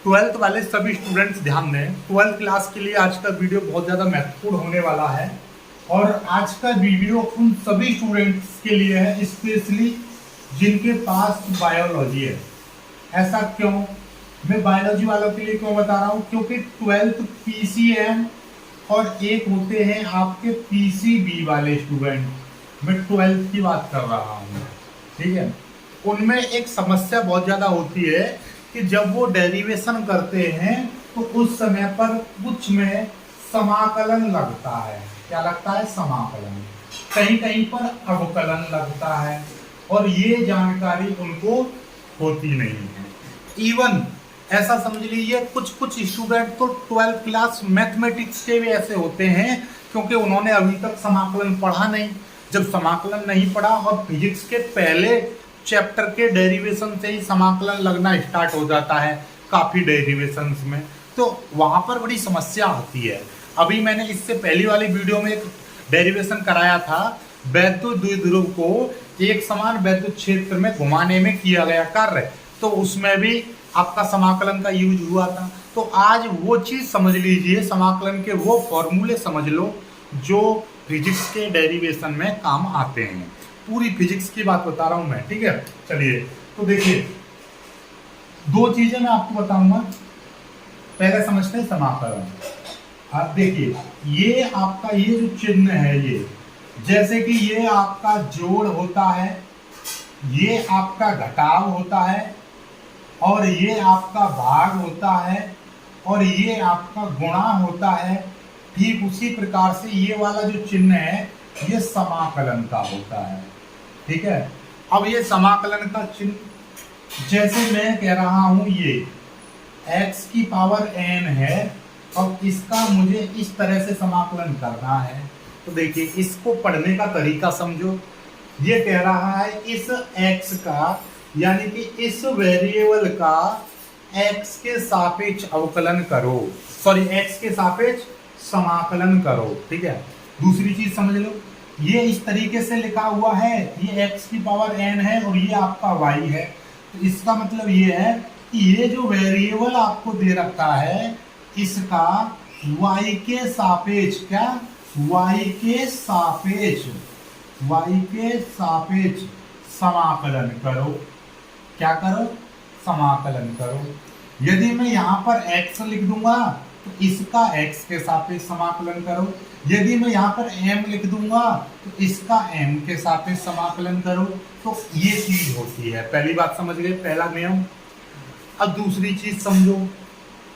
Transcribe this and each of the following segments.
Twelfth वाले सभी students ध्यान दें। ट्वेल्थ क्लास के लिए आज का वीडियो बहुत ज़्यादा महत्वपूर्ण होने वाला है और आज का वीडियो उन सभी स्टूडेंट्स के लिए है, स्पेशली जिनके पास बायोलॉजी है। ऐसा क्यों? मैं बायोलॉजी वालों के लिए क्यों बता रहा हूँ? क्योंकि ट्वेल्थ पीसीएम और एक होते हैं आपके पीसीबी वाले स्टूडेंट। मैं ट्वेल्थ की बात कर रहा हूँ, ठीक है। उनमें एक समस्या बहुत ज़्यादा होती है कि जब वो डेरिवेशन करते हैं तो उस समय पर कुछ में समाकलन लगता है। क्या लगता है? समाकलन। कहीं कहीं पर अवकलन लगता है और ये जानकारी उनको होती नहीं है। इवन ऐसा समझ लीजिए कुछ स्टूडेंट तो 12th क्लास मैथमेटिक्स के भी ऐसे होते हैं क्योंकि उन्होंने अभी तक समाकलन पढ़ा नहीं। जब समाकलन नहीं पढ़ा और फिजिक्स के पहले चैप्टर के डेरिवेशन से ही समाकलन लगना स्टार्ट हो जाता है काफ़ी डेरिवेशंस में, तो वहाँ पर बड़ी समस्या आती है। अभी मैंने इससे पहली वाली वीडियो में एक डेरिवेशन कराया था, वैद्युत द्विध्रुव को एक समान वैद्युत क्षेत्र में घुमाने में किया गया कार्य, तो उसमें भी आपका समाकलन का यूज हुआ था। तो आज वो चीज़ समझ लीजिए, समाकलन के वो फॉर्मूले समझ लो जो फिजिक्स के डेरिवेशन में काम आते हैं। पूरी फिजिक्स की बात बता रहा हूं मैं, ठीक है। चलिए तो देखिए, दो चीजें मैं आपको बताऊंगा। पहले समझते हैं समाकलन। आप देखिए, ये आपका ये जो चिन्ह है, ये जैसे कि ये आपका जोड़ होता है, ये आपका घटाव होता है, और ये आपका भाग होता है, और ये आपका गुणा होता है। ठीक उसी प्रकार से ये वाला जो चिन्ह है ये समाकलन का होता है, ठीक है। अब ये समाकलन का चिन्ह जैसे मैं कह रहा हूं, ये x की पावर n है और इसका मुझे इस तरह से समाकलन करना है। तो देखिए, इसको पढ़ने का तरीका समझो। ये कह रहा है इस x का, यानी कि इस वेरिएबल का x के सापेक्ष अवकलन करो, सॉरी x के सापेक्ष समाकलन करो, ठीक है। दूसरी चीज समझ लो, ये इस तरीके से लिखा हुआ है, ये x की पावर n है और ये आपका y है। तो इसका मतलब ये है कि ये जो वेरिएबल आपको दे रखा है इसका y के सापेक्ष, क्या y के सापेक्ष समाकलन करो। क्या करो? समाकलन करो। यदि मैं यहाँ पर x लिख दूंगा तो इसका x के सापेक्ष समाकलन करो। यदि मैं यहाँ पर m लिख दूंगा तो इसका m के सापेक्ष समाकलन करो। तो ये चीज होती है। पहली बात समझ गए, पहला नियम। अब दूसरी चीज समझो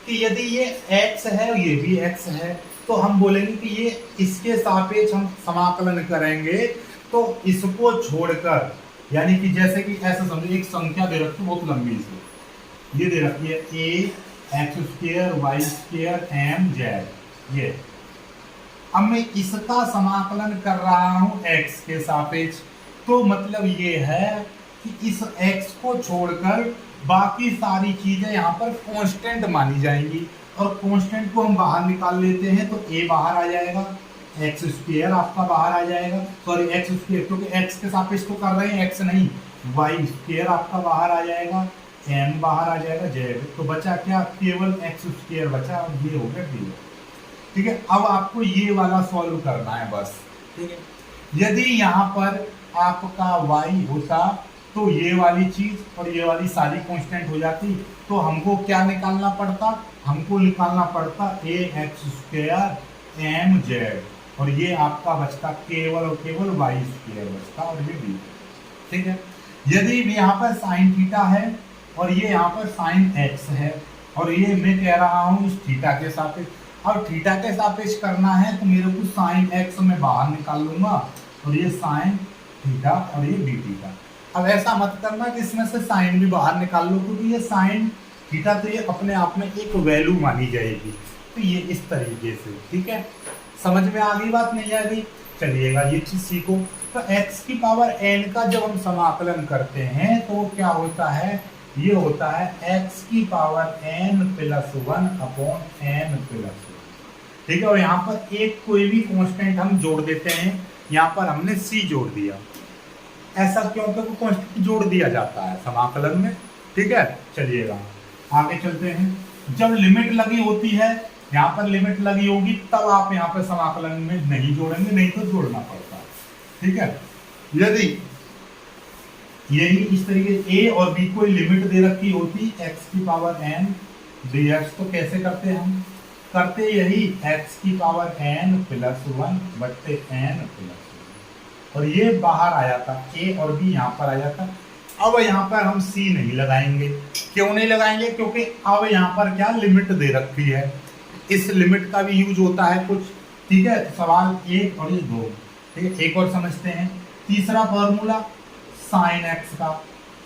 कि यदि ये x है और ये भी x है तो हम बोलेंगे कि ये इसके सापेक्ष हम समाकलन करेंगे, तो इसको छोड़कर, यानी कि जैसे कि ऐसा समझो, एक संख्या दे रखी है बहुत लंबी से, ये दे रखी है a x square y square m z। ये अब मैं इसका समाकलन कर रहा हूं x के सापेक्ष, तो मतलब ये है कि इस x को छोड़कर बाकी सारी चीजें यहाँ पर कांस्टेंट मानी जाएंगी और कांस्टेंट को हम बाहर निकाल लेते हैं तो a बाहर आ जाएगा, एक्स स्क्वायर आपका बाहर आ जाएगा, सॉरी एक्स स्क्वायर, क्योंकि एक्स के सापेक्ष तो कर रहे हैं, एक्स नहीं, वाई स्क्वायर आपका बाहर आ जाएगा, एम बाहर आ जाएगा, जेड। तो बचा क्या? केवल एक्स स्क्वायर बचा और ये हो गया डी। ठीक है। अब आपको ये वाला सॉल्व करना है बस, ठीक है। यदि यहाँ पर आपका वाई होता तो ये वाली चीज और ये वाली सारी कांस्टेंट हो जाती, तो हमको क्या निकालना पड़ता? हमको निकालना पड़ता ए एक्स स्क्वायर एम जेड, और ये आपका बचता केवल और केवल वाई स्क्वायर बचता, और ये डी। ठीक है। यदि यहाँ पर साइन थीटा है और ये यहाँ पर साइन एक्स है और ये मैं कह रहा हूँ इस थीटा के सापेक्ष, अब थीटा के सापेक्ष करना है तो मेरे को साइन एक्स में बाहर निकाल लूंगा और ये साइन थीटा और ये डी थीटा। अब ऐसा मत करना कि इसमें से साइन भी बाहर निकाल लो, क्योंकि ये साइन थीटा तो ये अपने आप में एक वैल्यू मानी जाएगी। तो ये इस तरीके से, ठीक है। समझ में आ गई बात? नहीं आ गई? चलिएगा ये चीज सीखो। तो x की पावर n का जब हम समाकलन करते हैं तो क्या होता है? ये होता है x की power n plus 1 upon n plus 1, ठीक है। और यहाँ पर एक कोई भी कांस्टेंट हम जोड़ देते हैं, यहाँ पर हमने c जोड़ दिया। ऐसा क्यों? क्योंकि कांस्टेंट जोड़ दिया जाता है समाकलन में, ठीक है। चलिएगा आगे चलते हैं। जब लिमिट लगी होती है, यहाँ पर लिमिट लगी होगी, तब आप यहाँ पर समाकलन में नहीं जोड़ेंगे, नहीं तो जोड़ना पड़ता है। ठीक है, यदि यही इस तरीके a और b को लिमिट दे रखी होती x की पावर n dx, तो कैसे करते हम, करते यही x की पावर n प्लस 1 बट्टे n प्लस 1, और ये बाहर आ जाता, a और b यहाँ पर आ जाता। अब यहाँ पर हम c नहीं लगाएंगे। क्यों नहीं लगाएंगे? क्योंकि अब यहाँ पर क्या लिमिट दे रखी है, इस लिमिट का भी यूज होता है कुछ। ठीक है, सवाल एक और ये दो। ठीक है, एक और समझते हैं। तीसरा फॉर्मूला साइन एक्स का,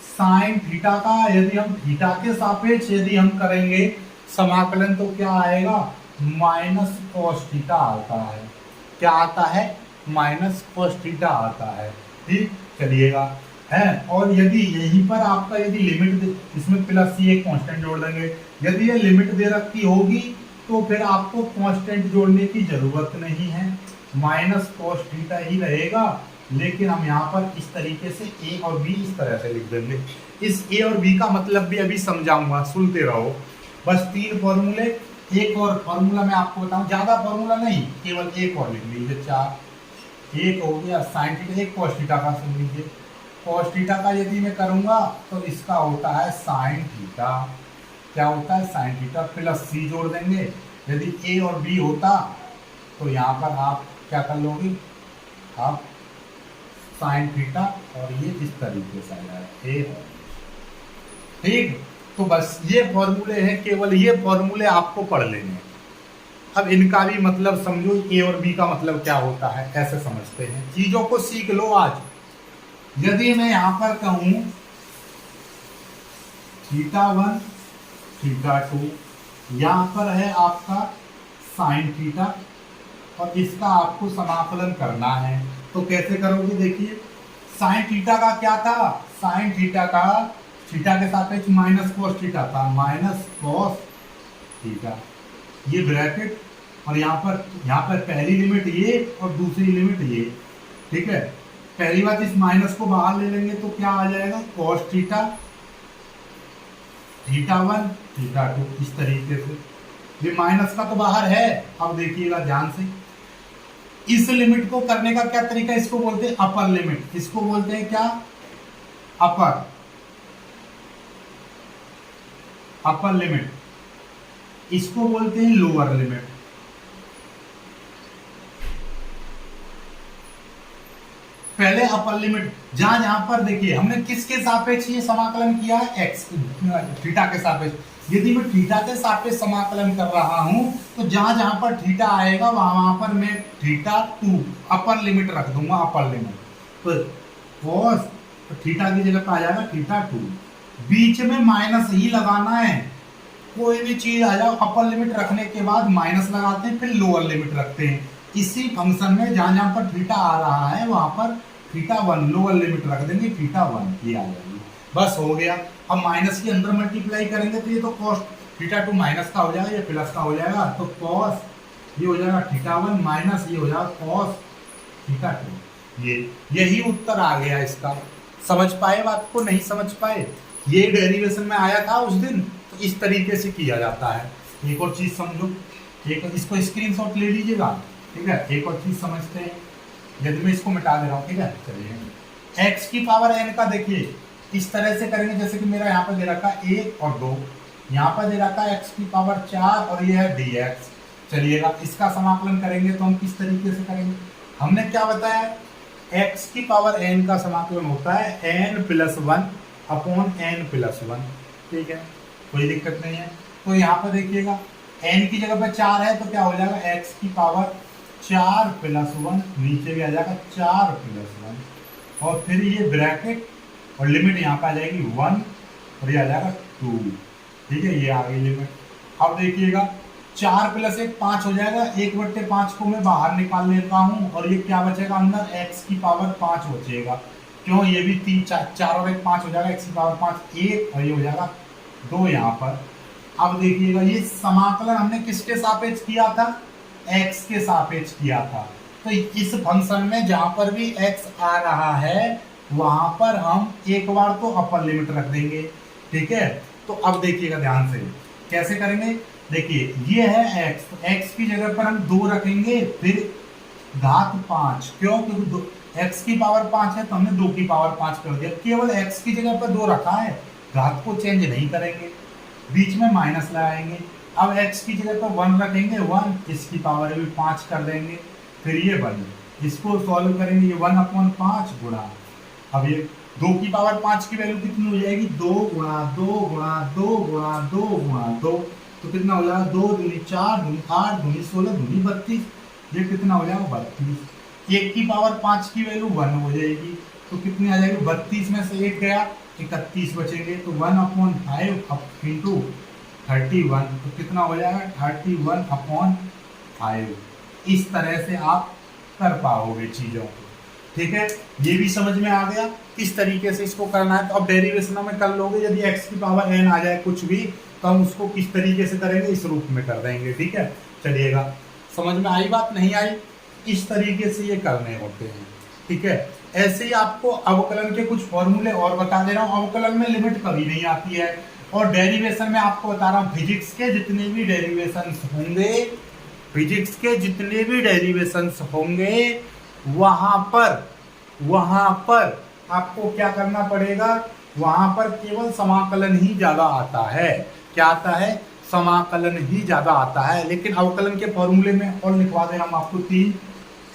साइन थीटा का, यदि हम थीटा के सापेक्ष यदि हम करेंगे समाकलन, तो क्या आएगा, माइनस कॉस थीटा आता है। क्या आता है? माइनस कॉस थीटा आता है। ठीक, चलिएगा है। और यदि यहीं पर आपका यदि लिमिट, इसमें प्लस सी एक कांस्टेंट जोड़ देंगे। यदि ये लिमिट दे रखी होगी तो फिर आपको कांस्टेंट जोड़ने की जरूरत नहीं है, माइनस कॉस थीटा ही रहेगा। लेकिन हम यहाँ पर इस तरीके से a और b इस तरह से लिख देंगे। इस a और b का मतलब भी अभी समझाऊंगा, सुनते रहो। बस 3 फॉर्मूले, एक और फॉर्मूला मैं आपको बताऊं, ज्यादा फॉर्मूला नहीं, केवल एक और लिख लीजिए। 4 एक हो गया साइन थीटा, एक कॉस थीटा का सुन लीजिए। कॉस थीटा का यदि मैं करूंगा तो इसका होता है साइन थीटा। क्या होता है? साइन थीटा प्लस सी जोड़ देंगे। यदि a और b होता तो यहाँ पर आप क्या कर लोगे, आप साइन थीटा, और ये इस तरीके से आया है। ठीक, तो बस ये फॉर्मूले हैं, केवल ये फॉर्मूले आपको पढ़ लेने। अब इनका भी मतलब समझो, a और b का मतलब क्या होता है, ऐसे समझते हैं। चीजों को सीख लो आज। यदि मैं यहां पर कहूं θ1 θ2, यहां पर है आपका साइन थीटा, और इसका आपको समाकलन करना है, तो कैसे करोगे? देखिए, साइन थीटा का क्या था, साइन थीटा का थीटा के सापेक्ष माइनस कॉस थीटा था, माइनस कॉस थीटा, ये ब्रैकेट, और यहाँ पर पहली लिमिट ये और दूसरी लिमिट ये। ठीक है, पहली बात, इस माइनस को बाहर ले लेंगे तो क्या आ जाएगा, कॉस थीटा, θ1 θ2, इस तरीके से। ये माइनस का तो बाहर है। अब देखिएगा ध्यान से, इस लिमिट को करने का क्या तरीका, इसको बोलते हैं अपर लिमिट। इसको बोलते हैं क्या, अपर लिमिट। इसको बोलते हैं लोअर लिमिट। पहले अपर लिमिट, जहां पर देखिए हमने किसके सापेक्ष ये समाकलन किया है, एक्स थीटा के सापेक्ष। यदि मैं थीटा के सापेक्ष समाकलन कर रहा हूं तो जहां पर थीटा आएगा वहां पर मैं θ2 अपर लिमिट रख दूंगा, अपर लिमिट। तो cos थीटा की जगह पे आ जाएगा θ2। बीच में माइनस ही लगाना है, कोई भी चीज आ जाओ, अपर लिमिट रखने के बाद माइनस लगाते हैं, फिर लोअर लिमिट रखते हैं। इसी फंक्शन में जहां पर थीटा आ रहा है वहां पर θ1 लोअर लिमिट रख देंगे, θ1 ये आ जाएगी। बस हो गया। अब माइनस के अंदर मल्टीप्लाई करेंगे तो ये तो cos θ2 माइनस का हो जाएगा, ये प्लस का हो जाएगा, तो cos ये हो जाएगा θ1 माइनस ये हो जाएगा cos θ2। यही उत्तर आ गया इसका। समझ पाए बात को? नहीं समझ पाए? ये डेरिवेशन में आया था उस दिन, तो इस तरीके से किया जाता है। एक और चीज समझो, एक इसको स्क्रीनशॉट ले लीजिएगा। ठीक है, एक और चीज समझते हैं, यदि मैं इसको मिटा दे रहा हूँ। ठीक है, चलिए, x की पावर n का देखिए इस तरह से करेंगे, जैसे कि मेरा यहाँ पर दे रखा है 1 और 2, यहाँ पर दे रखा है x की पावर 4 और ये है dx। चलिएगा, इसका समाकलन करेंगे तो हम किस तरीके से करेंगे? हमने क्या बताया, x की पावर n का समाकलन होता है n plus 1 upon n plus 1। ठीक है, कोई दिक्कत नहीं है। तो यहाँ पर देखिएगा n की जगह पर 4 है तो क्या हो जाएगा, x की पावर 4 प्लस 1, नीचे भी आ जाएगा 4 प्लस 1, और फिर ये ब्रैकेट और लिमिट यहाँ पे आ जाएगी 1 और ये आ जाएगा 2। ठीक है, ये आ गई लिमिट। अब देखिएगा 4 प्लस 1 5 हो जाएगा, 1/5 को मैं बाहर निकाल लेता हूँ और ये क्या बचेगा अंदर, x की पावर 5 बचेगा। क्यों, ये भी 3 4 और 1 5 हो जाएगा, x की पावर 5 1 और ये हो जाएगा 2 यहाँ पर। अब देखिएगा ये समाकलन हमने किसके सापेक्ष किया था, x के सापेक्ष किया था। तो इस फंक्शन में जहां पर भी x आ रहा है वहां पर हम एक बार तो अपर लिमिट रख देंगे। ठीक है, तो अब देखिएगा ध्यान से, कैसे करेंगे, देखिए ये है x, तो x की जगह पर हम 2 रखेंगे, फिर घात 5, क्यों, क्योंकि x की पावर 5 है तो हमने 2 की पावर 5 कर दिया, केवल x की जगह पर 2 रखा है, घात को चेंज नहीं करेंगे, बीच में माइनस लगाएंगे। अब x की जगह पर 1 रखेंगे, 1, इसकी पावर भी 5 कर देंगे, फिर ये 1, इसको सॉल्व करेंगे, ये 1/5 गुणा, अब ये 2 की पावर 5 की वैल्यू कितनी हो जाएगी, 2 गुणा 2 गुणा 2 गुणा 2 गुणा 2, तो कितना हो जाएगा, 2 दूनी 4 दूनी 8 दूनी 16 दूनी 32, ये कितना हो जाएगा 32। 1 की पावर 5 की वैल्यू 1 हो जाएगी, तो कितनी आ जाएगी, 32 में से 1 गया, 31 बचेंगे, तो 1/5 इंटू 31, तो कितना हो जाएगा 31/5। इस तरह से आप कर पाओगे चीजों को, ठीक है, ये भी समझ में आ गया किस तरीके से इसको करना है। तो अब डेरिवेशन में कर लोगे, यदि x की पावर n आ जाए कुछ भी, तो हम उसको किस तरीके से करेंगे, इस रूप में कर देंगे, ठीक है। चलिएगा, समझ में आई बात, नहीं आई, इस तरीके से ये करने होते हैं, ठीक है। ऐसे ही आपको अवकलन के कुछ फॉर्मूले और बता दे रहा हूँ, अवकलन में लिमिट कभी नहीं आती है, और डेरिवेशन में आपको बता रहा हूँ, फिजिक्स के जितने भी डेरिवेशंस होंगे, फिजिक्स के जितने भी डेरिवेशंस होंगे, वहां पर आपको क्या करना पड़ेगा, वहां पर केवल समाकलन ही ज्यादा आता है। क्या आता है, समाकलन ही ज्यादा आता है। लेकिन अवकलन के फॉर्मूले में और लिखवा दे रहा हूं आपको 3,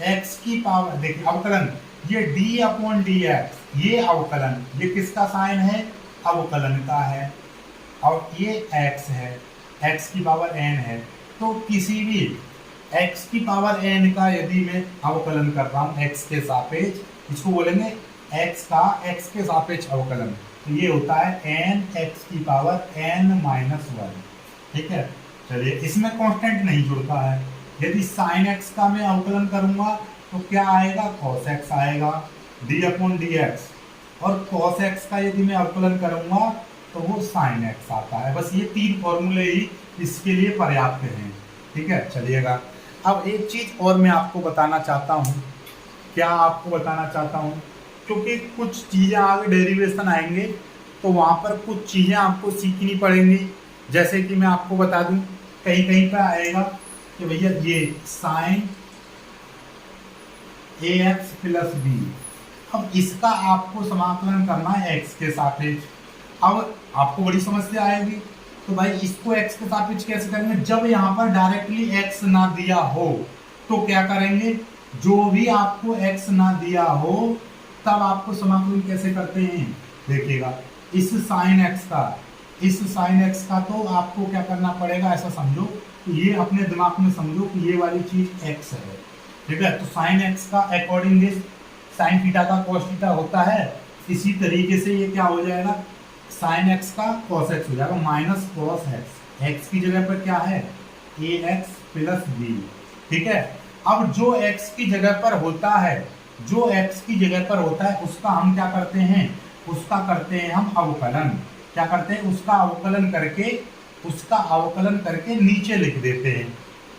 x की पावर, देखिए अवकलन, ये d/dx, ये अवकलन, ये किसका साइन है, अवकलन का है, और ये x है, x की पावर n है, तो किसी भी x की पावर n का यदि मैं अवकलन कर रहा हूँ x के सापेक्ष, इसको बोलेंगे x का x के सापेक्ष अवकलन, तो ये होता है n x की पावर n-1, ठीक है। चलिए, इसमें कांस्टेंट नहीं जुड़ता है। यदि sin x का मैं अवकलन करूंगा तो क्या आएगा, cos x आएगा, d/dx, और cos x का यदि मैं अवकलन करूंगा तो वो sin x आता है। बस ये 3 फॉर्मूले ही इसके लिए पर्याप्त हैं, ठीक है। चलिएगा, अब एक चीज और मैं आपको बताना चाहता हूँ, क्या आपको बताना चाहता हूँ, क्योंकि कुछ चीजें आगे डेरिवेशन आएंगे तो वहां पर कुछ चीजें आपको सीखनी पड़ेंगी। जैसे कि मैं आपको बता दूं, कहीं कहीं पर आएगा कि भैया ये sin ax + b, अब इसका आपको समाकलन करना है x के सापेक्ष। अब आपको बड़ी समस्या आएगी, तो भाई इसको x के सापेक्ष कैसे करेंगे, जब यहाँ पर डायरेक्टली x ना दिया हो तो क्या करेंगे, जो भी आपको x ना दिया हो तब आपको समाकलन कैसे करते हैं, देखिएगा, इस sin x का तो आपको क्या करना पड़ेगा, ऐसा समझो कि ये अपने दिमाग में समझो कि ये वाली चीज x है, ठीक है। तो sin x का अकॉर्डिंग sin थीटा का cos थीटा होता है, इसी तरीके से ये क्या हो जाएगा, sin x का cos x हो जाएगा, माइनस cos x, x की जगह पर क्या है, ax + b, ठीक है। अब जो x की जगह पर होता है, जो x की जगह पर होता है उसका हम क्या करते हैं, उसका करते हैं हम अवकलन, क्या करते हैं, उसका अवकलन करके नीचे लिख देते हैं,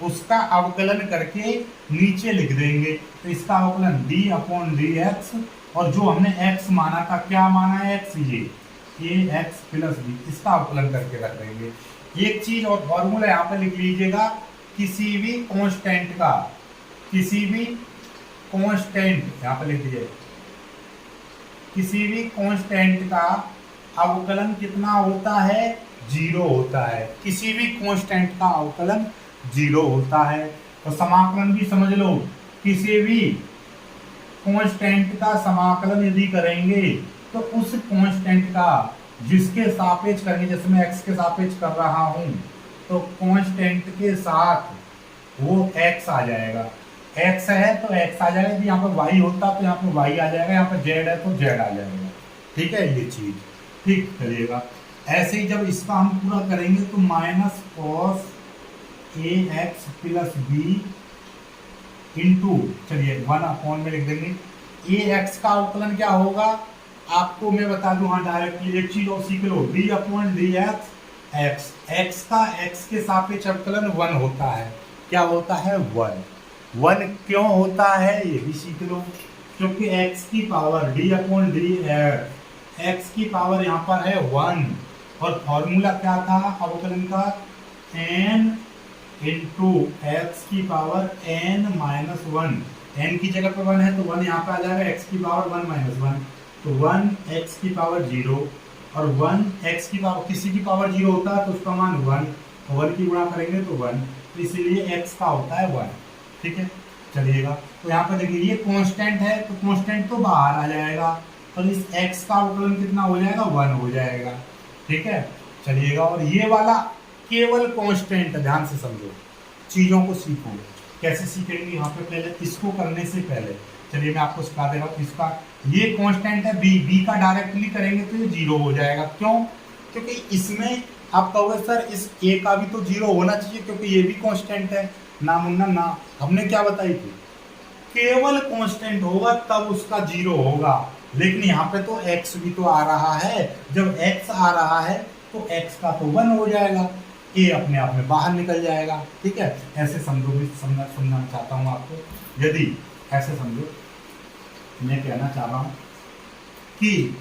उसका अवकलन करके नीचे लिख देंगे। तो इसका अवकलन d/dx, और जो हमने x माना था, क्या माना है x, ये ax + b, इसका अवकलन करके रख देंगे। एक चीज और फॉर्मूला यहाँ पे लिख लीजिएगा, किसी भी कांस्टेंट यहाँ पे लिख दीजिए, किसी भी कांस्टेंट का अवकलन कितना होता है, 0 होता है, किसी भी कांस्टेंट का अवकलन 0 होता है। तो समाकलन भी समझ लो, किसी भी कांस्टेंट का समाकलन यदि करेंगे तो उस कांस्टेंट का जिसके सापेक्ष करेंगे, जैसे मैं x के सापेक्ष कर रहा हूं, तो कांस्टेंट के साथ वो x आ जाएगा, x है तो x आ जाएगा, यदि यहाँ पर y होता तो यहाँ पर y आ जाएगा, यहाँ पर z है तो z आ जाएगा, ठीक है, ये चीज, ठीक। चलिएगा, ऐसे ही जब इसका हम पूरा करेंगे तो minus cos ax + b into, चलिए 1 में लिख देंगे, ax का अवकलन क्या होगा, आपको मैं बता दूं, हाँ डायरेक्टली एक चीज और सीख लो, d/dx x, x का x के सापेक्ष अवकलन 1 होता है, क्या होता है, 1 क्यों होता है ये भी सीख लो, क्योंकि x की पावर d/dx, x की पावर यहाँ पर है 1, और फॉर्मूला क्या था अवकलन का, n इंटू एक्स की power n minus one. n की जगह पे 1 है तो 1 यहाँ पे आ जाएगा, x की पावर 1 माइनस वन, तो 1 x की पावर 0, और 1 x की पावर, किसी की पावर 0 होता है तो उसका मान 1, 1 की गुणा करेंगे तो 1, तो इसीलिए x का होता है 1। ठीक है, चलिएगा। तो यहाँ पे देखिए ये कांस्टेंट है तो कांस्टेंट तो बाहर आ जाएगा, तो इस x का अवकलन कितना हो जाएगा, 1 हो जाएगा। ठीक है, चलिएगा। और ये वाला केवल कांस्टेंट, ध्यान से समझो, चीजों को सीखो। कैसे सीखेंगे यहाँ पे, पहले इसको करने से पहले चलिए मैं आपको सिखा दे रहा हूँ। इसका ये कांस्टेंट है b का डायरेक्टली करेंगे तो ये 0 हो जाएगा। क्यों? क्योंकि इसमें आप कहोगे सर इस a का भी तो 0 होना चाहिए क्योंकि ये भी कांस्टेंट है। ना मुन्ना ना, हमने क्या बताई थी, केवल कांस्टेंट होगा तब उसका 0 होगा। लेकिन यहाँ पे तो x भी तो आ रहा है, जब x आ रहा है तो x का तो 1 हो जाएगा, a अपने आप में बाहर निकल जाएगा। ठीक है, ऐसे समझो, भी समझना चाहता हूँ आपको। यदि ऐसे समझो, मैं कहना चाह रहा हूँ कि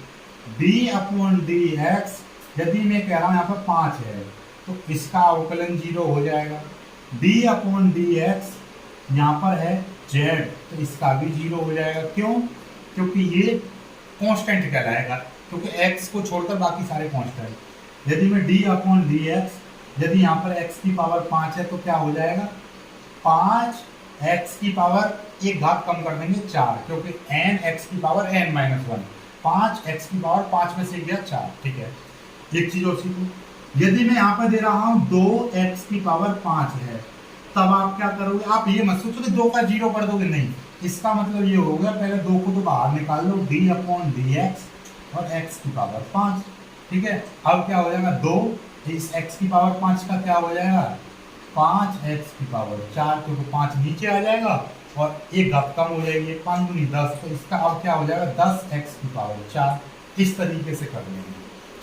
d/dx, यदि मैं कह रहा हूँ यहाँ पर 5 है तो इसका अवकलन 0 हो जाएगा। d/dx यहाँ पर है z, तो इसका भी 0 हो जाएगा। क्यों? क्योंकि ये कांस्टेंट कहलाएगा, क्योंकि x को छोड़कर बाकी सारे कांस्टेंट। यदि मैं d/dx, यदि यहाँ पर x की पावर 5 है तो क्या हो जाएगा, 5x की पावर एक घात कम कर देंगे 4, क्योंकि n x की power n minus one, 5x की पावर 5 में से गया 4। ठीक है, एक चीज और सीखो, यदि मैं यहाँ पर दे रहा हूँ 2x की पावर 5 है, तब आप क्या करोगे, आप ये मत सोचो कि 2 का 0 कर दोगे, नहीं। इसका मतलब ये हो गया, पहले 2 को तो बाहर निकाल लो, d/dx और x की पावर 5। ठीक है, अब क्या हो जाएगा, 2 इस x की पावर 5 का क्या हो जाएगा, 5x की पावर 4, क्योंकि 5 नीचे आ जाएगा और एक घात कम हो जाएगी, 5 दूनी 10, तो इसका अब क्या हो जाएगा, 10x की पावर 4। इस तरीके से कर लेंगे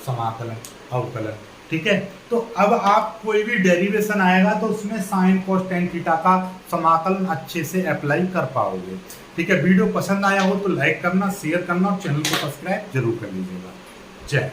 समाकलन अवकलन। ठीक है, तो अब आप कोई भी डेरिवेशन आएगा तो उसमें साइन कोस टेन थीटा का समाकलन अच्छे से अप्लाई कर पाओगे। ठीक है, वीडियो पसंद आया हो तो लाइक करना, शेयर करना और चैनल को सब्सक्राइब जरूर कर लीजिएगा। जय।